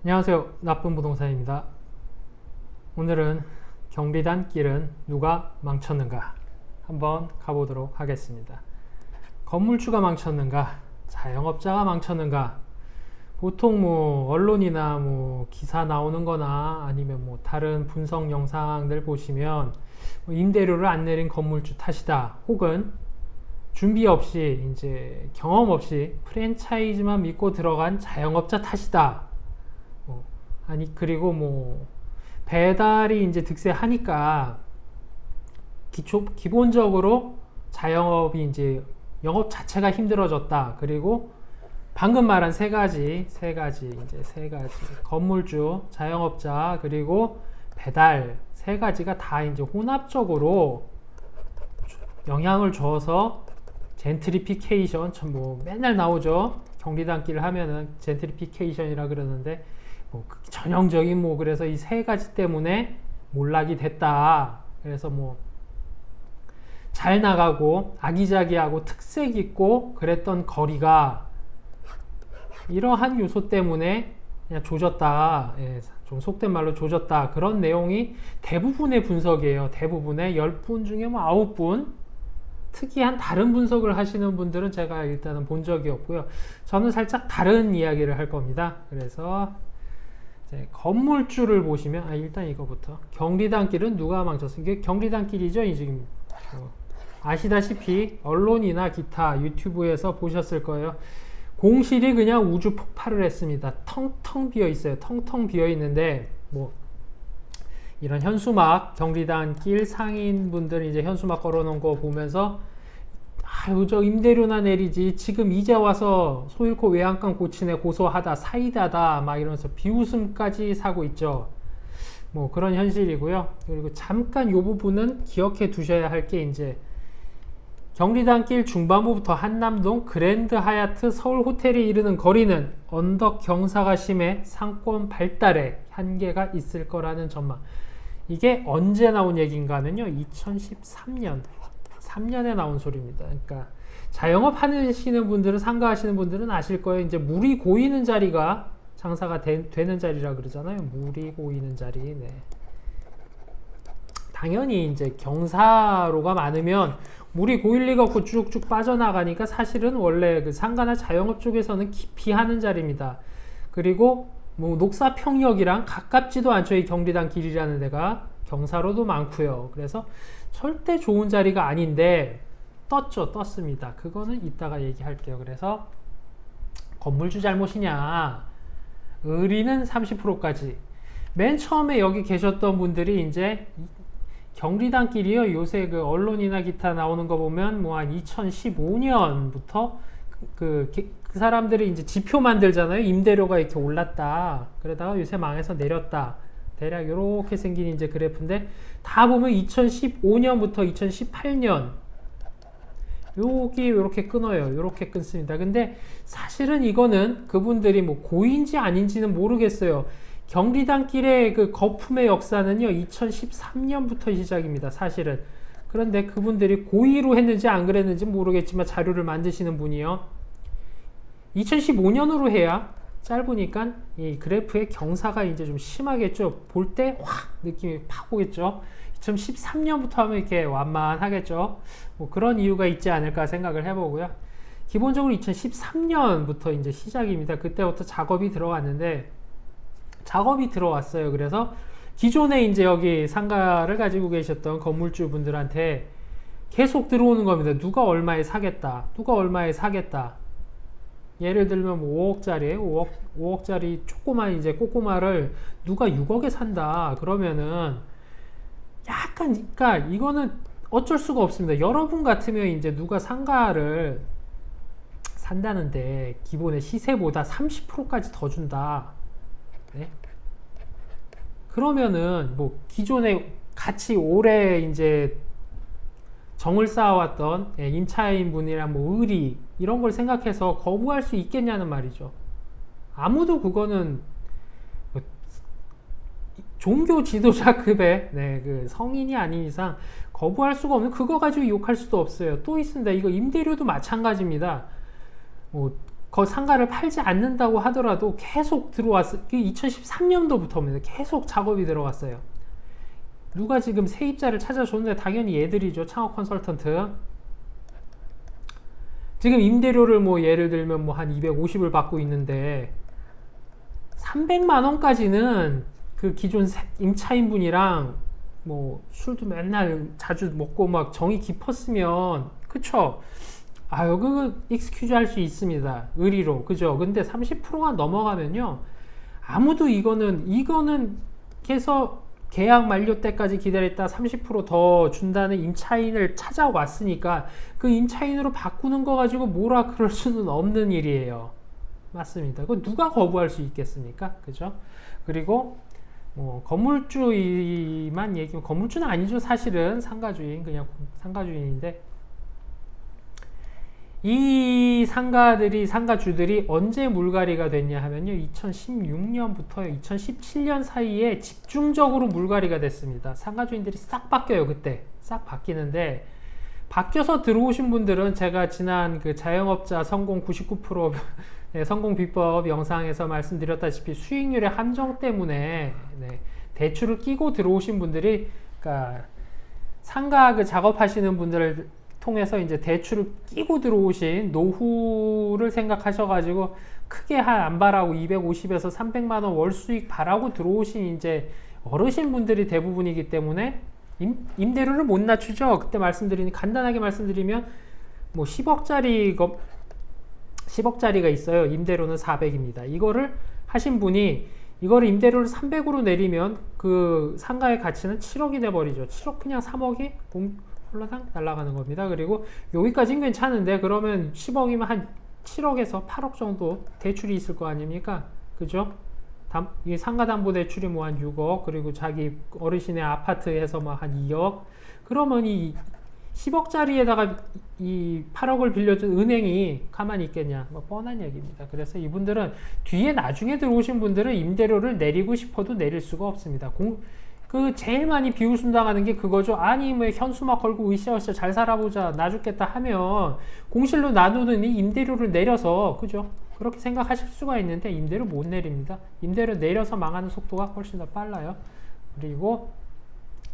안녕하세요. 나쁜 부동산입니다. 오늘은 경리단 길은 누가 망쳤는가 한번 가보도록 하겠습니다. 건물주가 망쳤는가, 자영업자가 망쳤는가. 보통 언론이나 기사 나오는 거나 아니면 다른 분석 영상들 보시면 임대료를 안 내린 건물주 탓이다, 혹은 준비 없이 이제 경험 없이 프랜차이즈만 믿고 들어간 자영업자 탓이다. 아니 그리고 배달이 이제 득세하니까 기본적으로 자영업이 이제 영업 자체가 힘들어졌다. 그리고 방금 말한 세 가지 건물주, 자영업자, 그리고 배달 세 가지가 다 이제 혼합적으로 영향을 줘서 젠트리피케이션, 맨날 나오죠. 경리단길 하면은 젠트리피케이션이라 그러는데 전형적인 그래서 이 세 가지 때문에 몰락이 됐다. 그래서 잘 나가고 아기자기하고 특색 있고 그랬던 거리가 이러한 요소 때문에 그냥 조졌다. 좀 속된 말로 조졌다. 그런 내용이 대부분의 분석이에요. 대부분의 10분 중에 9분 특이한 다른 분석을 하시는 분들은 제가 일단은 본 적이 없고요. 저는 살짝 다른 이야기를 할 겁니다. 그래서 건물주를 보시면 일단 이거부터 경리단길은 누가 망쳤습니까? 이게 경리단길이죠. 지금 아시다시피 언론이나 기타 유튜브에서 보셨을 거예요. 공실이 그냥 우주 폭발을 했습니다. 텅텅 비어 있어요. 텅텅 비어 있는데 이런 현수막, 경리단길 상인분들 이제 현수막 걸어놓은 거 보면서 저 임대료나 내리지 지금 이제 와서 소일코 외양간 고치네 고소하다 사이다다 막 이러면서 비웃음까지 사고 있죠. 그런 현실이고요. 그리고 잠깐 이 부분은 기억해 두셔야 할 게 이제 경리단길 중반부부터 한남동 그랜드 하얏트 서울 호텔이 이르는 거리는 언덕 경사가 심해 상권 발달에 한계가 있을 거라는 전망. 이게 언제 나온 얘기인가 하면요, 3년에 나온 소리입니다. 그러니까 자영업 하시는 분들은, 상가하시는 분들은 아실 거예요. 이제 물이 고이는 자리가 장사가 되는 자리라 그러잖아요. 물이 고이는 자리. 네. 당연히 이제 경사로가 많으면 물이 고일 리가 없고 쭉쭉 빠져나가니까 사실은 원래 그 상가나 자영업 쪽에서는 기피하는 자리입니다. 그리고 녹사 평역이랑 가깝지도 않죠. 이 경리단 길이라는 데가 경사로도 많고요. 그래서 절대 좋은 자리가 아닌데 떴습니다. 그거는 이따가 얘기할게요. 그래서 건물주 잘못이냐, 의리는 30%까지. 맨 처음에 여기 계셨던 분들이 이제 경리단길이요, 요새 그 언론이나 기타 나오는 거 보면 한 2015년부터 그 사람들이 이제 지표 만들잖아요. 임대료가 이렇게 올랐다. 그러다가 요새 망해서 내렸다. 대략 이렇게 생긴 이제 그래프인데 다 보면 2015년부터 2018년 여기 이렇게 끊어요. 이렇게 끊습니다. 근데 사실은 이거는 그분들이 고인지 아닌지는 모르겠어요. 경리단길의 그 거품의 역사는요 2013년부터 시작입니다. 사실은. 그런데 그분들이 고의로 했는지 안 그랬는지 모르겠지만 자료를 만드시는 분이요 2015년으로 해야 짧으니까 이 그래프의 경사가 이제 좀 심하겠죠. 볼 때 확 느낌이 팍 오겠죠. 2013년부터 하면 이렇게 완만하겠죠. 그런 이유가 있지 않을까 생각을 해보고요. 기본적으로 2013년부터 이제 시작입니다. 그때부터 작업이 들어왔어요. 그래서 기존에 이제 여기 상가를 가지고 계셨던 건물주 분들한테 계속 들어오는 겁니다. 누가 얼마에 사겠다. 예를 들면 5억짜리 5억짜리 조그만 이제 꼬꼬마를 누가 6억에 산다. 그러면은 약간, 그러니까 이거는 어쩔 수가 없습니다. 여러분 같으면 이제 누가 상가를 산다는데 기본의 시세보다 30%까지 더 준다. 네? 그러면은 기존에 같이 오래 이제 정을 쌓아왔던 임차인 분이랑 의리 이런 걸 생각해서 거부할 수 있겠냐는 말이죠. 아무도 그거는 종교 지도자급의 그 성인이 아닌 이상 거부할 수가 없는, 그거 가지고 욕할 수도 없어요. 또 있습니다. 이거 임대료도 마찬가지입니다. 상가를 팔지 않는다고 하더라도 계속 들어왔어요. 2013년도부터입니다. 계속 작업이 들어갔어요. 누가 지금 세입자를 찾아줬는데 당연히 얘들이죠. 창업 컨설턴트. 지금 임대료를 뭐 예를 들면 뭐 한 250을 받고 있는데 300만 원까지는 그 기존 임차인분이랑 뭐 술도 맨날 자주 먹고 막 정이 깊었으면 그쵸? 아유 그 익스큐즈 할 수 있습니다. 의리로 그죠? 근데 30%가 넘어가면요 아무도 이거는 해서 계약 만료 때까지 기다렸다 30% 더 준다는 임차인을 찾아왔으니까 그 임차인으로 바꾸는 거 가지고 뭐라 그럴 수는 없는 일이에요. 맞습니다. 그거 누가 거부할 수 있겠습니까? 그죠? 그리고 뭐 건물주만 얘기하면 건물주는 아니죠. 사실은 상가주인 그냥 상가주인인데 이 상가주들이 언제 물갈이가 됐냐 하면요 2016년부터 2017년 사이에 집중적으로 물갈이가 됐습니다. 상가주인들이 싹 바뀌어요. 그때 싹 바뀌는데 바뀌어서 들어오신 분들은 제가 지난 그 자영업자 성공 99% 네, 성공 비법 영상에서 말씀드렸다시피 수익률의 함정 때문에 네, 대출을 끼고 들어오신 분들이 그러니까 상가 그 작업하시는 분들을 통해서 이제 대출을 끼고 들어오신 노후를 생각하셔가지고 크게 안 바라고 250에서 300만 원 월 수익 바라고 들어오신 이제 어르신 분들이 대부분이기 때문에 임대료를 못 낮추죠. 그때 간단하게 말씀드리면 뭐 10억짜리가 있어요. 임대료는 400입니다. 이거를 하신 분이 이거를 임대료를 300으로 내리면 그 상가의 가치는 7억이 돼버리죠. 7억 그냥 3억이 홀라당 날아가는 겁니다. 그리고 여기까지는 괜찮은데 그러면 10억이면 한 7억에서 8억 정도 대출이 있을 거 아닙니까? 그죠? 이 상가담보대출이 뭐 한 6억 그리고 자기 어르신의 아파트에서 뭐 한 2억 그러면 이 10억짜리에다가 이 8억을 빌려준 은행이 가만히 있겠냐 뭐 뻔한 얘기입니다. 그래서 이분들은 뒤에 나중에 들어오신 분들은 임대료를 내리고 싶어도 내릴 수가 없습니다. 그 제일 많이 비웃음 당하는 게 그거죠. 아니 뭐 현수막 걸고 으쌰으쌰 잘 살아보자 나 죽겠다 하면 공실로 나누더니 임대료를 내려서 그죠? 그렇게 생각하실 수가 있는데 임대료 못 내립니다. 임대료 내려서 망하는 속도가 훨씬 더 빨라요. 그리고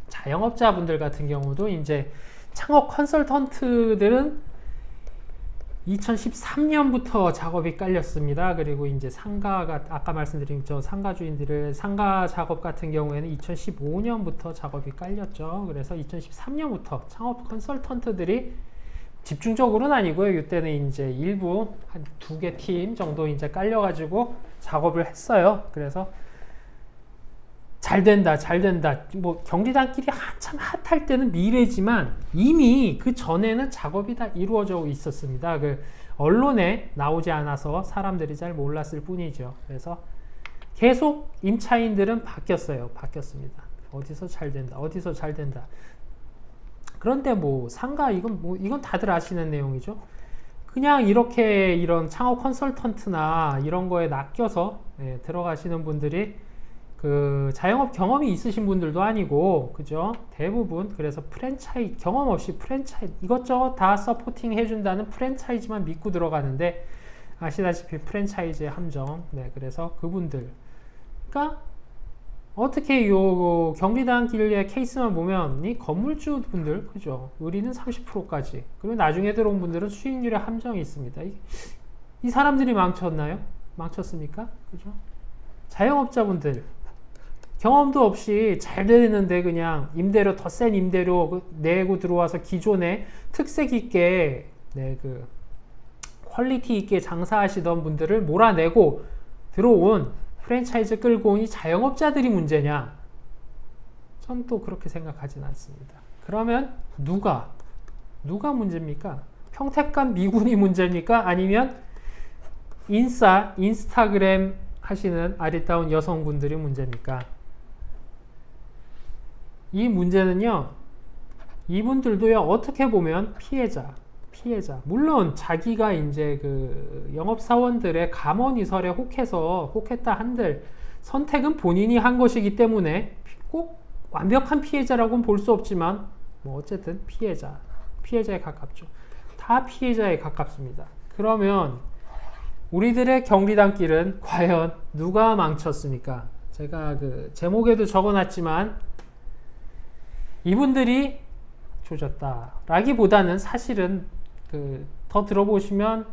자영업자분들 같은 경우도 이제 창업 컨설턴트들은 2013년부터 작업이 깔렸습니다. 그리고 이제 상가가 아까 말씀드린 저 상가주인들을 상가 작업 같은 경우에는 2015년부터 작업이 깔렸죠. 그래서 2013년부터 창업 컨설턴트들이 집중적으로는 아니고요. 이때는 이제 일부 한 2개 팀 정도 이제 깔려가지고 작업을 했어요. 그래서 잘 된다. 뭐 경리단끼리 한참 핫할 때는 미래지만 이미 그 전에는 작업이 다 이루어져 있었습니다. 그 언론에 나오지 않아서 사람들이 잘 몰랐을 뿐이죠. 그래서 계속 임차인들은 바뀌었습니다. 어디서 잘 된다. 그런데 뭐 상가 이건 다들 아시는 내용이죠. 그냥 이렇게 이런 창업 컨설턴트나 이런 거에 낚여서 들어가시는 분들이 그 자영업 경험이 있으신 분들도 아니고 그죠? 대부분 그래서 경험 없이 이것저것 다 서포팅 해준다는 프랜차이즈만 믿고 들어가는데 아시다시피 프랜차이즈의 함정. 네, 그래서 그분들 그러니까 어떻게 요 경리단길의 케이스만 보면 이 건물주 분들 그죠? 의리는 30%까지 그리고 나중에 들어온 분들은 수익률의 함정이 있습니다. 이 사람들이 망쳤나요? 망쳤습니까? 그죠? 자영업자분들 경험도 없이 잘 되는데 그냥 임대료 더 센 임대료 내고 들어와서 기존에 특색 있게 그 퀄리티 있게 장사하시던 분들을 몰아내고 들어온 프랜차이즈 끌고 온 이 자영업자들이 문제냐? 전 또 그렇게 생각하진 않습니다. 그러면 누가 문제입니까? 평택간 미군이 문제입니까? 아니면 인스타그램 하시는 아리따운 여성분들이 문제입니까? 이 문제는요, 이분들도요, 어떻게 보면 피해자. 물론 자기가 이제 그 영업사원들의 감언이설에 혹했다 한들 선택은 본인이 한 것이기 때문에 꼭 완벽한 피해자라고는 볼 수 없지만 뭐 어쨌든 피해자에 가깝죠. 다 피해자에 가깝습니다. 그러면 우리들의 경리단길은 과연 누가 망쳤습니까? 제가 그 제목에도 적어놨지만 이분들이 조졌다라기보다는 사실은 더 들어보시면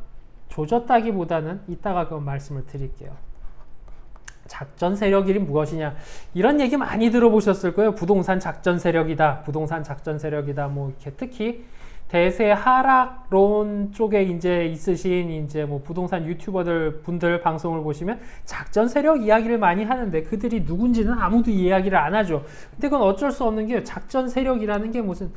조졌다기보다는 이따가 그 말씀을 드릴게요. 작전 세력이 무엇이냐, 이런 얘기 많이 들어보셨을 거예요. 부동산 작전 세력이다, 부동산 작전 세력이다. 뭐 이렇게 특히 대세 하락론 쪽에 이제 있으신 이제 뭐 부동산 유튜버들 분들 방송을 보시면 작전 세력 이야기를 많이 하는데 그들이 누군지는 아무도 이야기를 안 하죠. 근데 그건 어쩔 수 없는 게 작전 세력이라는 게 무슨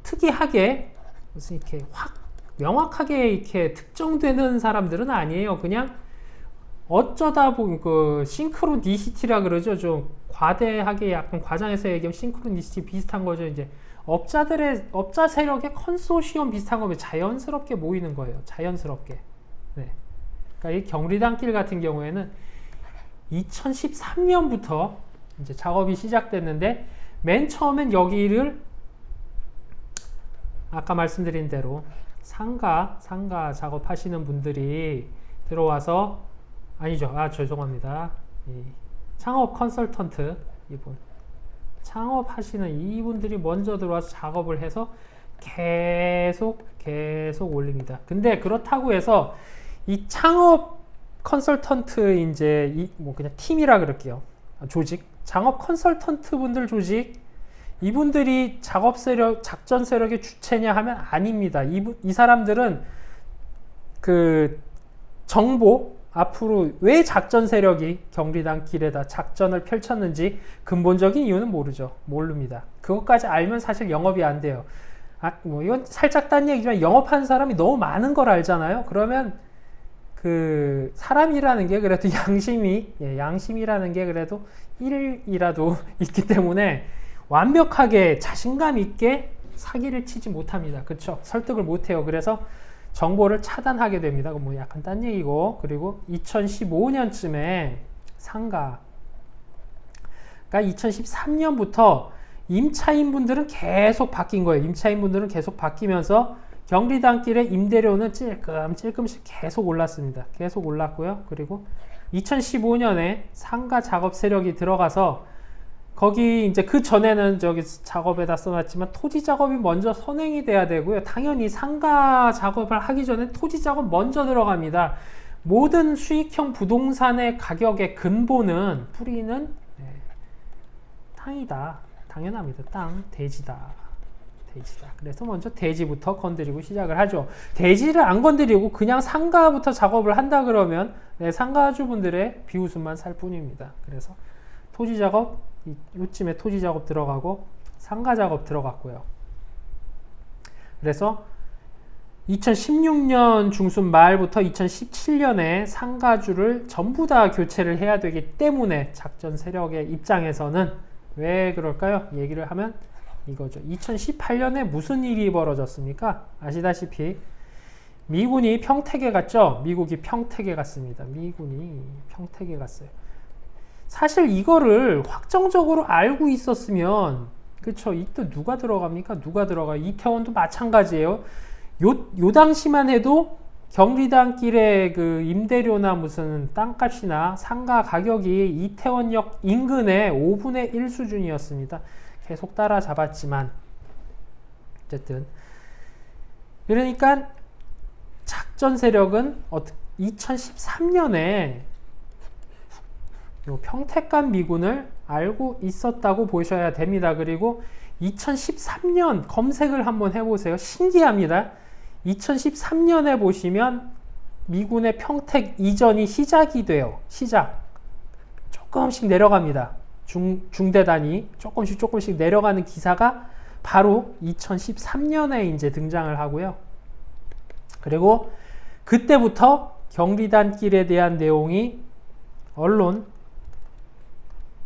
특이하게 무슨 이렇게 확 명확하게 이렇게 특정되는 사람들은 아니에요. 그냥 어쩌다 보면 그 싱크로니시티라 그러죠. 좀 과대하게 약간 과장해서 얘기하면 싱크로니시티 비슷한 거죠. 이제 업자 세력의 컨소시엄 비슷한 거면 자연스럽게 모이는 거예요. 자연스럽게. 네. 그러니까 이 경리단길 같은 경우에는 2013년부터 이제 작업이 시작됐는데 맨 처음엔 여기를 아까 말씀드린 대로 상가 작업하시는 분들이 들어와서 아니죠. 죄송합니다. 창업 컨설턴트 이분. 창업하시는 이분들이 먼저 들어와서 작업을 해서 계속 올립니다. 근데 그렇다고 해서 이 창업 컨설턴트 이제 뭐 그냥 팀이라 그럴게요. 조직. 창업 컨설턴트 분들 조직. 이분들이 작업 세력, 작전 세력의 주체냐 하면 아닙니다. 이 사람들은 그 정보, 앞으로 왜 작전 세력이 경리단길에다 작전을 펼쳤는지 근본적인 이유는 모릅니다. 그것까지 알면 사실 영업이 안 돼요. 뭐 이건 살짝 딴 얘기지만 영업하는 사람이 너무 많은 걸 알잖아요. 그러면 그 사람이라는 게 그래도 양심이라는 게 그래도 1이라도 있기 때문에 완벽하게 자신감 있게 사기를 치지 못합니다. 그렇죠? 설득을 못해요. 그래서 정보를 차단하게 됩니다. 뭐 약간 딴 얘기고, 그리고 2015년쯤에 상가가 2013년부터 임차인분들은 계속 바뀐 거예요. 임차인분들은 계속 바뀌면서 경리단길의 임대료는 찔끔씩 계속 올랐습니다. 계속 올랐고요. 그리고 2015년에 상가 작업 세력이 들어가서 거기 이제 그 전에는 저기 작업에다 써놨지만 토지 작업이 먼저 선행이 돼야 되고요. 당연히 상가 작업을 하기 전에 토지 작업 먼저 들어갑니다. 모든 수익형 부동산의 가격의 근본은 뿌리는 땅이다. 당연합니다. 땅, 대지다. 그래서 먼저 대지부터 건드리고 시작을 하죠. 대지를 안 건드리고 그냥 상가부터 작업을 한다 그러면 상가주분들의 비웃음만 살 뿐입니다. 그래서 토지 작업, 요쯤에 토지 작업 들어가고 상가 작업 들어갔고요. 그래서 2016년 중순 말부터 2017년에 상가주를 전부 다 교체를 해야 되기 때문에 작전 세력의 입장에서는 왜 그럴까요? 얘기를 하면 이거죠. 2018년에 무슨 일이 벌어졌습니까? 아시다시피 미군이 평택에 갔죠. 미국이 평택에 갔습니다. 미군이 평택에 갔어요. 사실 이거를 확정적으로 알고 있었으면, 그쵸, 이때 누가 들어갑니까? 누가 들어가요? 이태원도 마찬가지예요. 요 당시만 해도 경리단길의 그 임대료나 무슨 땅값이나 상가 가격이 이태원역 인근의 5분의 1 수준이었습니다. 계속 따라잡았지만 어쨌든 그러니까 작전 세력은 2013년에 요 평택간 미군을 알고 있었다고 보셔야 됩니다. 그리고 2013년 검색을 한번 해보세요. 신기합니다. 2013년에 보시면 미군의 평택 이전이 시작이 돼요. 조금씩 내려갑니다. 중대단이 조금씩 내려가는 기사가 바로 2013년에 이제 등장을 하고요. 그리고 그때부터 경리단길에 대한 내용이 언론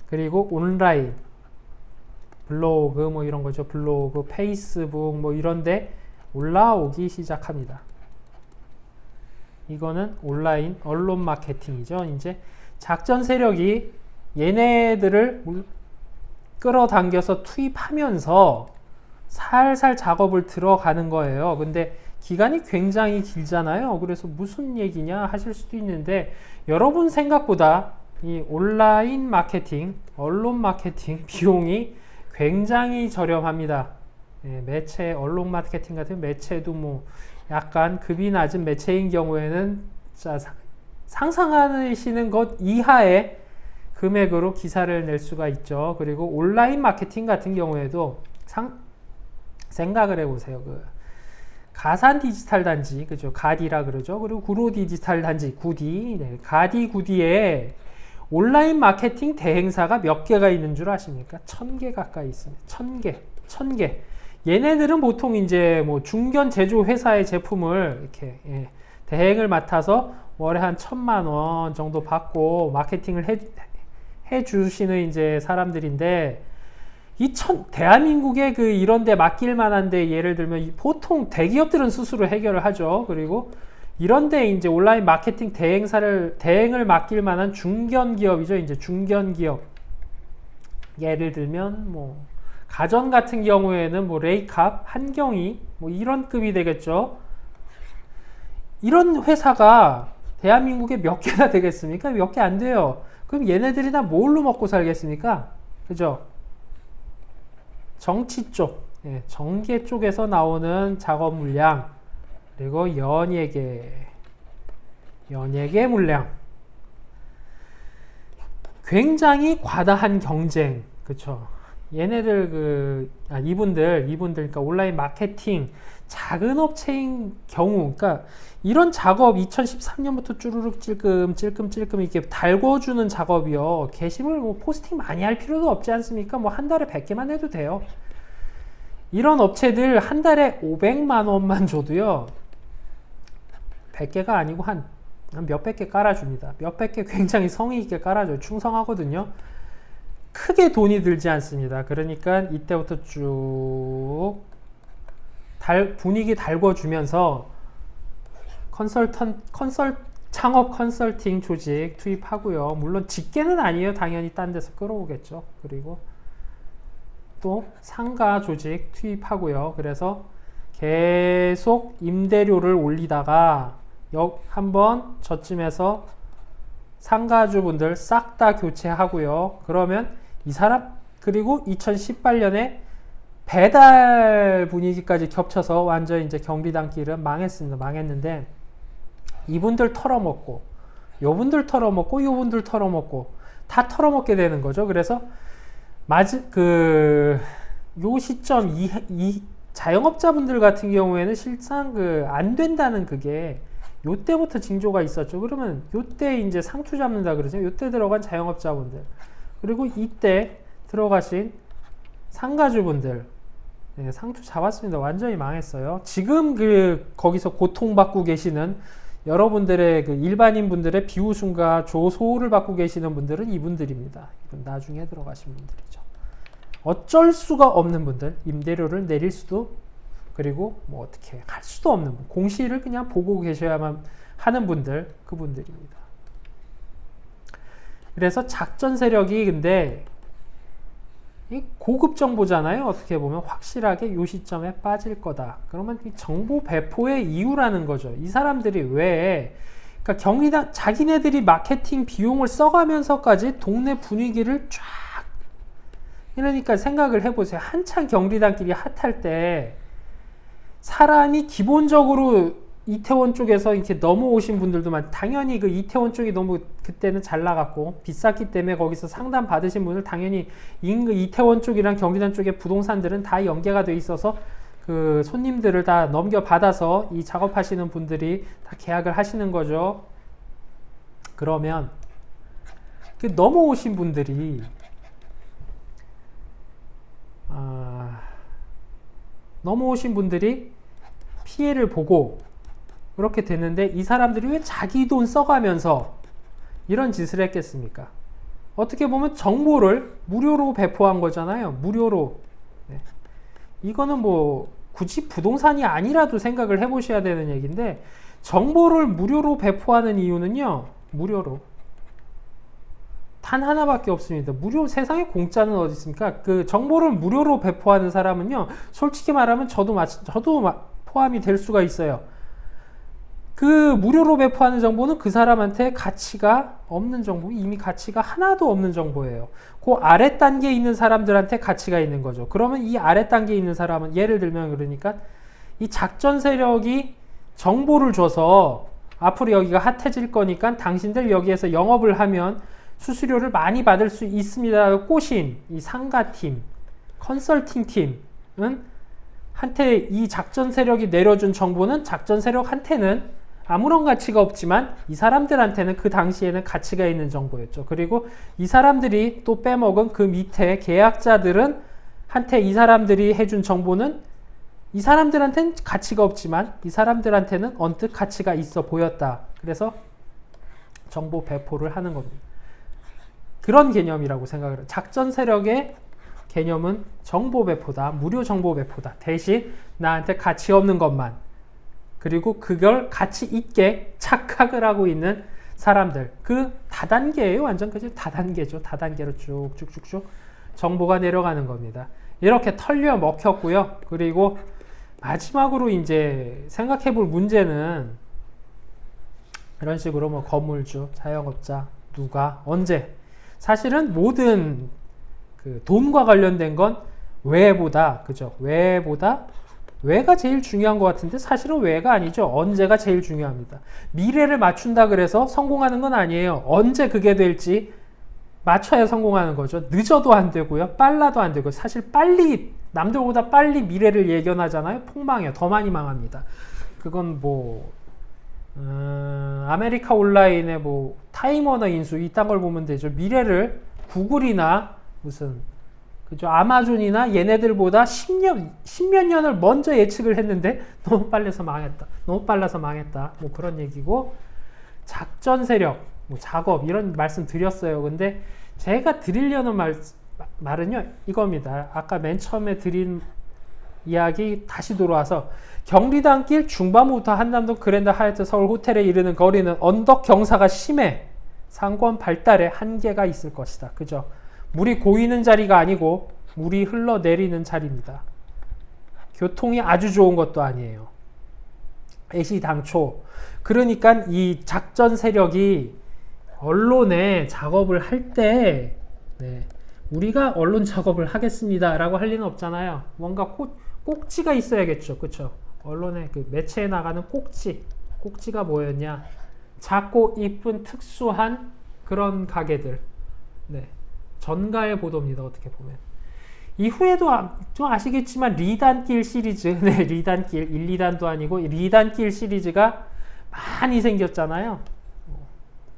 그리고 온라인 블로그 뭐 이런 거죠. 블로그, 페이스북 뭐 이런데 올라오기 시작합니다. 이거는 온라인 언론 마케팅이죠. 이제 작전 세력이 얘네들을 끌어당겨서 투입하면서 살살 작업을 들어가는 거예요. 근데 기간이 굉장히 길잖아요. 그래서 무슨 얘기냐 하실 수도 있는데 여러분 생각보다 이 온라인 마케팅, 언론 마케팅 비용이 굉장히 저렴합니다. 예, 매체, 언론 마케팅 같은 매체도 뭐 약간 급이 낮은 매체인 경우에는 상상하시는 것 이하의 금액으로 기사를 낼 수가 있죠. 그리고 온라인 마케팅 같은 경우에도 생각을 해보세요. 그 가산 디지털 단지, 그죠? 가디라 그러죠. 그리고 구로 디지털 단지, 구디, 네, 가디 구디에 온라인 마케팅 대행사가 몇 개가 있는 줄 아십니까? 1000개 가까이 있습니다. 1000개. 얘네들은 보통 이제 뭐 중견 제조 회사의 제품을 이렇게 대행을 맡아서 월에 한 1000만 원 정도 받고 마케팅을 해 주시는 이제 사람들인데 대한민국의 그 이런데 맡길 만한데 예를 들면 보통 대기업들은 스스로 해결을 하죠. 그리고 이런데 이제 온라인 마케팅 대행을 맡길 만한 중견 기업이죠. 이제 중견 기업. 예를 들면 뭐 가전 같은 경우에는 뭐 레이캅, 한경이 뭐 이런 급이 되겠죠. 이런 회사가 대한민국에 몇 개나 되겠습니까? 몇 개 안 돼요. 그럼 얘네들이 다 뭘로 먹고 살겠습니까? 그죠? 정치 쪽, 정계 쪽에서 나오는 작업 물량, 그리고 연예계 물량. 굉장히 과다한 경쟁, 그쵸? 얘네들 이분들 그러니까 온라인 마케팅 작은 업체인 경우, 그러니까 이런 작업 2013년부터 쭈루룩 찔끔 이렇게 달궈주는 작업이요. 게시물 뭐 포스팅 많이 할 필요도 없지 않습니까? 뭐 한 달에 100개만 해도 돼요. 이런 업체들 한 달에 500만 원만 줘도요. 100개가 아니고 한 몇백 개 깔아줍니다. 몇백 개 굉장히 성의 있게 깔아줘요. 충성하거든요. 크게 돈이 들지 않습니다. 그러니까 이때부터 쭉 분위기 달궈주면서 창업 컨설팅 조직 투입하고요. 물론 직계는 아니에요. 당연히 딴 데서 끌어오겠죠. 그리고 또 상가 조직 투입하고요. 그래서 계속 임대료를 올리다가 한번 저쯤에서 상가주분들 싹 다 교체하고요. 그러면 그리고 2018년에 배달 분위기까지 겹쳐서 완전 이제 경비단길은 망했는데 이분들 털어먹고 요분들 털어먹고 요분들 털어먹고 다 털어먹게 되는 거죠. 그래서 요 시점 이 자영업자분들 같은 경우에는 실상 안 된다는 그게 요때부터 징조가 있었죠. 그러면 요때 이제 상투 잡는다 그러죠. 요때 들어간 자영업자분들 그리고 이때 들어가신 상가주분들 상투 잡았습니다. 완전히 망했어요. 지금 거기서 고통받고 계시는 여러분들의 일반인 분들의 비웃음과 조소를 받고 계시는 분들은 이분들입니다. 이분 나중에 들어가신 분들이죠. 어쩔 수가 없는 분들, 임대료를 내릴 수도 그리고 뭐 어떻게 할 수도 없는 분, 공시를 그냥 보고 계셔야만 하는 분들, 그분들입니다. 그래서 작전 세력이 근데 고급 정보잖아요. 어떻게 보면 확실하게 요 시점에 빠질 거다. 그러면 이 정보 배포의 이유라는 거죠. 이 사람들이 왜 그러니까 자기네들이 마케팅 비용을 써가면서까지 동네 분위기를 쫙 그러니까 생각을 해보세요. 한창 경리단길이 핫할 때 사람이 기본적으로 이태원 쪽에서 이렇게 넘어오신 분들도 당연히 이태원 쪽이 너무 그때는 잘 나갔고 비쌌기 때문에 거기서 상담 받으신 분들 당연히 이태원 쪽이랑 경기단 쪽의 부동산들은 다 연계가 돼 있어서 그 손님들을 다 넘겨받아서 이 작업하시는 분들이 다 계약을 하시는 거죠. 그러면 넘어오신 분들이 피해를 보고 그렇게 됐는데 이 사람들이 왜 자기 돈 써가면서 이런 짓을 했겠습니까? 어떻게 보면 정보를 무료로 배포한 거잖아요. 무료로. 이거는 뭐 굳이 부동산이 아니라도 생각을 해보셔야 되는 얘기인데 정보를 무료로 배포하는 이유는요. 무료로. 단 하나밖에 없습니다. 세상에 공짜는 어디 있습니까? 그 정보를 무료로 배포하는 사람은요. 솔직히 말하면 저도 포함이 될 수가 있어요. 그 무료로 배포하는 정보는 그 사람한테 가치가 없는 정보, 이미 가치가 하나도 없는 정보예요. 그 아래 단계에 있는 사람들한테 가치가 있는 거죠. 그러면 이 아래 단계에 있는 사람은 예를 들면 그러니까 이 작전 세력이 정보를 줘서 앞으로 여기가 핫해질 거니까 당신들 여기에서 영업을 하면 수수료를 많이 받을 수 있습니다. 꼬신 이 상가팀, 컨설팅 팀은 한테 이 작전 세력이 내려준 정보는 작전 세력한테는 아무런 가치가 없지만 이 사람들한테는 그 당시에는 가치가 있는 정보였죠. 그리고 이 사람들이 또 빼먹은 그 밑에 계약자들은 한테 이 사람들이 해준 정보는 이 사람들한테는 가치가 없지만 이 사람들한테는 언뜻 가치가 있어 보였다. 그래서 정보 배포를 하는 겁니다. 그런 개념이라고 생각을 해요. 작전 세력의 개념은 정보 배포다. 무료 정보 배포다. 대신 나한테 가치 없는 것만, 그리고 그걸 가치 있게 착각을 하고 있는 사람들, 그 다단계예요. 완전 그죠? 다단계죠. 다단계로 쭉쭉쭉쭉 정보가 내려가는 겁니다. 이렇게 털려 먹혔고요. 그리고 마지막으로 이제 생각해 볼 문제는 이런 식으로 뭐 건물주, 자영업자, 누가, 언제. 사실은 모든 그 돈과 관련된 건 왜보다, 그죠? 왜가 제일 중요한 것 같은데 사실은 왜가 아니죠. 언제가 제일 중요합니다. 미래를 맞춘다 그래서 성공하는 건 아니에요. 언제 그게 될지 맞춰야 성공하는 거죠. 늦어도 안 되고요. 빨라도 안 되고. 사실 빨리, 남들보다 빨리 미래를 예견하잖아요. 폭망해요. 더 많이 망합니다. 그건 뭐 아메리카 온라인의 뭐 타임워너 인수 이딴 걸 보면 되죠. 미래를 구글이나 무슨 그죠? 아마존이나 얘네들보다 10몇 년을 먼저 예측을 했는데 너무 빨라서 망했다. 뭐 그런 얘기고, 작전 세력, 뭐 작업 이런 말씀 드렸어요. 근데 제가 드리려는 말은요 이겁니다. 아까 맨 처음에 드린 이야기 다시 돌아와서 경리단길 중반부터 한남동 그랜드 하얏트 서울 호텔에 이르는 거리는 언덕 경사가 심해 상권 발달에 한계가 있을 것이다. 그죠? 물이 고이는 자리가 아니고 물이 흘러내리는 자리입니다. 교통이 아주 좋은 것도 아니에요. 애시당초. 그러니까 이 작전 세력이 언론에 작업을 할 때 우리가 언론 작업을 하겠습니다 라고 할 리는 없잖아요. 뭔가 꼭지가 있어야겠죠. 그쵸? 언론에 그 매체에 나가는 꼭지가 뭐였냐, 작고 이쁜 특수한 그런 가게들. 전가의 보도입니다. 어떻게 보면. 이후에도 좀 아시겠지만 리단길 시리즈, 리단길 1, 2단도 아니고 리단길 시리즈가 많이 생겼잖아요.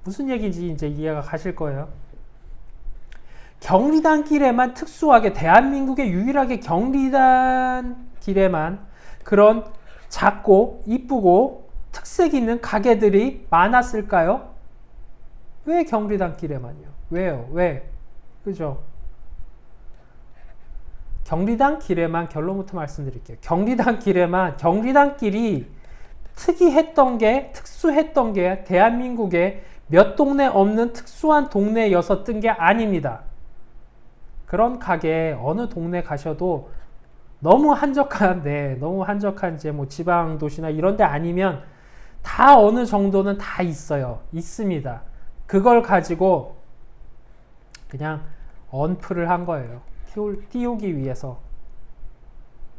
무슨 얘기인지 이제 이해가 가실 거예요. 경리단길에만 특수하게, 대한민국의 유일하게 경리단길에만 그런 작고 이쁘고 특색 있는 가게들이 많았을까요? 왜 경리단길에만요? 왜요? 왜? 그죠? 경리단길에만, 결론부터 말씀드릴게요. 경리단길이 특수했던 게 대한민국에 몇 동네 없는 특수한 동네여서 뜬 게 아닙니다. 그런 가게 어느 동네 가셔도 너무 한적한 이제 뭐 지방 도시나 이런 데 아니면 다 어느 정도는 다 있습니다. 그걸 가지고 그냥 언플을 한 거예요. 띄우기 위해서.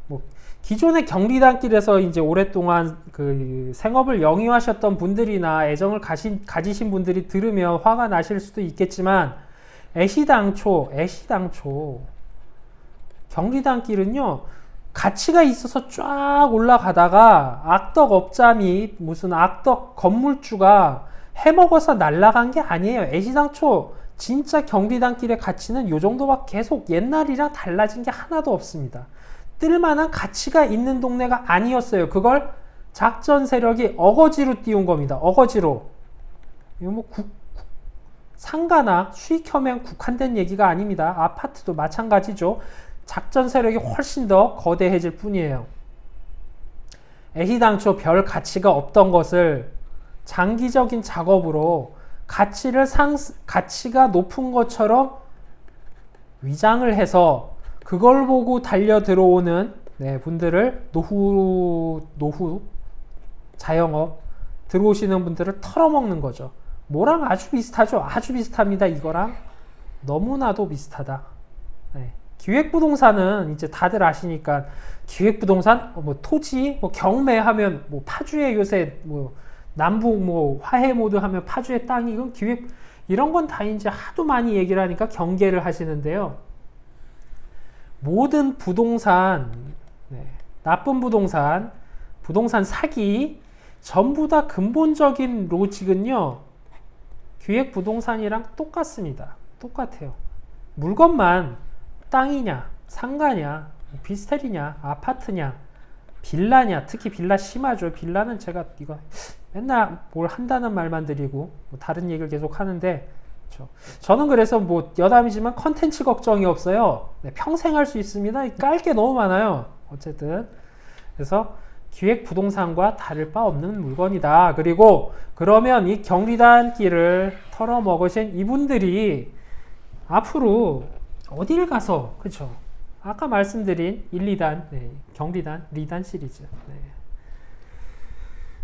뭐 기존의 경리단길에서 이제 오랫동안 그 생업을 영위하셨던 분들이나 애정을 가지신 분들이 들으면 화가 나실 수도 있겠지만, 애시당초 경리단길은요 가치가 있어서 쫙 올라가다가 악덕 업자 및 무슨 악덕 건물주가 해먹어서 날아간 게 아니에요. 애시당초 진짜 경리단길의 가치는 요 정도밖에 계속 옛날이랑 달라진 게 하나도 없습니다. 뜰만한 가치가 있는 동네가 아니었어요. 그걸 작전 세력이 어거지로 띄운 겁니다. 어거지로. 이거 뭐 상가나 수익형에 국한된 얘기가 아닙니다. 아파트도 마찬가지죠. 작전 세력이 훨씬 더 거대해질 뿐이에요. 애시당초 별 가치가 없던 것을 장기적인 작업으로 가치가 높은 것처럼 위장을 해서 그걸 보고 달려 들어오는 네, 분들을 노후 자영업 들어오시는 분들을 털어먹는 거죠. 뭐랑 아주 비슷하죠. 아주 비슷합니다. 이거랑 너무나도 비슷하다. 네. 기획부동산은 이제 다들 아시니까 기획부동산 뭐 토지 뭐 경매하면 뭐 파주에 요새 뭐 남북 뭐 화해 모드 하면 파주의 땅이 이건 기획 이런 건 다 이제 하도 많이 얘기를 하니까 경계를 하시는데요. 모든 부동산 네, 나쁜 부동산 부동산 사기 전부 다 근본적인 로직은요. 기획부동산이랑 똑같습니다. 똑같아요. 물건만 땅이냐, 상가냐, 비스텔이냐, 아파트냐, 빌라냐, 특히 빌라 심하죠. 빌라는 제가 이거 맨날 뭘 한다는 말만 드리고 뭐 다른 얘기를 계속 하는데 그렇죠. 저는 그래서 뭐 여담이지만 컨텐츠 걱정이 없어요. 네, 평생 할 수 있습니다. 깔 게 너무 많아요. 어쨌든 그래서 기획부동산과 다를 바 없는 물건이다. 그리고 그러면 이 경리단길을 털어먹으신 이분들이 앞으로 어딜 가서 그렇죠. 아까 말씀드린 1, 2단 네, 경리단, 리단 시리즈 네.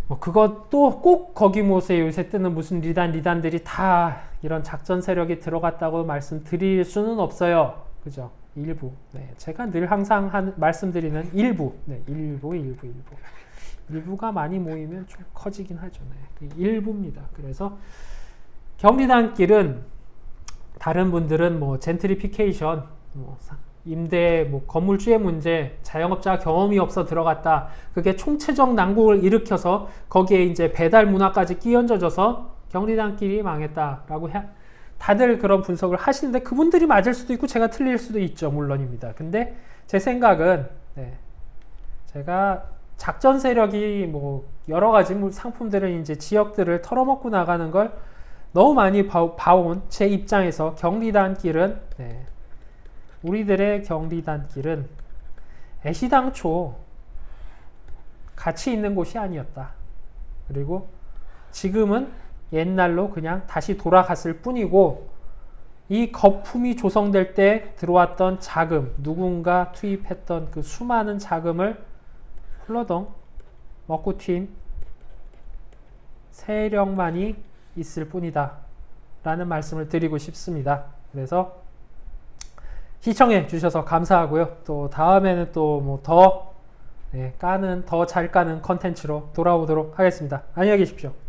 뭐 그것도 꼭 거기 모세 요새 뜨는 무슨 리단들이 다 이런 작전 세력이 들어갔다고 말씀드릴 수는 없어요. 그죠? 일부. 네, 제가 늘 항상 말씀드리는 일부. 네, 일부가 많이 모이면 좀 커지긴 하죠. 네, 일부입니다. 그래서 경리단길은 다른 분들은 뭐 젠트리피케이션, 뭐 임대, 뭐 건물주의 문제, 자영업자 경험이 없어 들어갔다. 그게 총체적 난국을 일으켜서 거기에 이제 배달 문화까지 끼얹어져서 경리단길이 망했다라고 다들 그런 분석을 하시는데 그분들이 맞을 수도 있고 제가 틀릴 수도 있죠. 물론입니다. 근데 제 생각은 네, 제가 작전 세력이 뭐 여러 가지 상품들을 이제 지역들을 털어먹고 나가는 걸 너무 많이 봐온 제 입장에서 경리단길은 네, 우리들의 경리단길은 애시당초 가치 있는 곳이 아니었다. 그리고 지금은 옛날로 그냥 다시 돌아갔을 뿐이고 이 거품이 조성될 때 들어왔던 자금, 누군가 투입했던 그 수많은 자금을 홀러덩 먹고 튄 세력만이 있을 뿐이다 라는 말씀을 드리고 싶습니다. 그래서 시청해 주셔서 감사하고요. 또 다음에는 또 뭐 더 잘 까는 컨텐츠로 돌아오도록 하겠습니다. 안녕히 계십시오.